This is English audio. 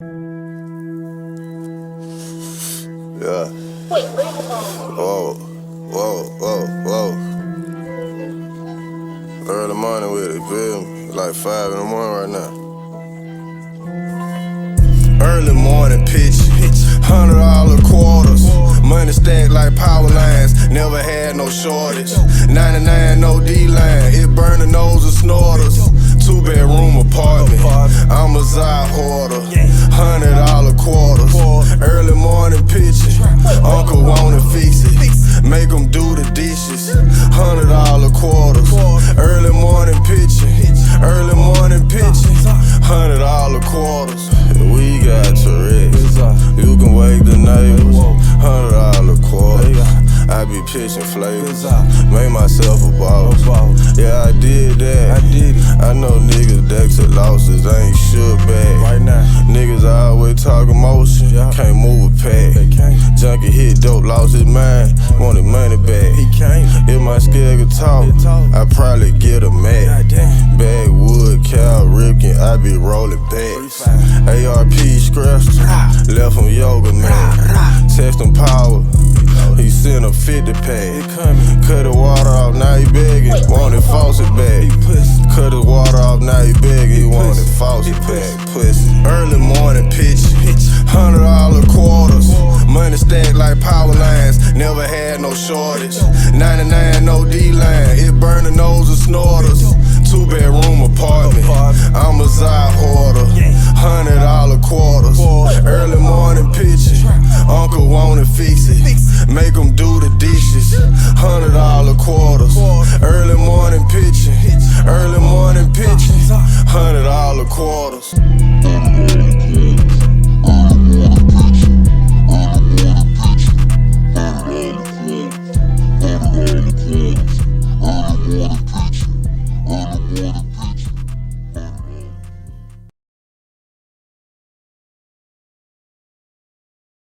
Yeah. Whoa, whoa, whoa, whoa. Early morning with it, feel me? It's like 5 in the morning right now. Early morning pitch, $100 quarters. Money stacked like power lines, never had no shortage. 99 no D-line, it burn the nose of snorters. 2-bedroom apartment, I'm a Zod hoarder. $100 quarters, early morning pitching. Uncle wanna fix it, make him do the dishes. $100 quarters, early morning pitching. Early morning pitching, $100 quarters. We got Tourette's, you can wake the neighbors. $100 quarters, I be pitching flavors, made myself a boss. Yeah, I did that. I know niggas that took losses, I ain't shook back. Right now, niggas always talk emotion, can't move a pack. Junkie hit dope, lost his mind, wanted money back. If my scale could talk, I probably get a Mac. Backwood, Cal Ripken, I be rolling backs. ARP scratched, left him yoga man. Text him power, he sent a 50 pack. Cut the water off, now he begging, wanted faucet back. Cut the water off, now he begging, he wanted faucet back. Pussy. Early morning pitch, $100 quarters. Money stacked like power lines, never had no shortage. 99 no D-line, it burn the nose of snorters. 2-bedroom apartment, I'm a Zod hoarder. $100 quarters.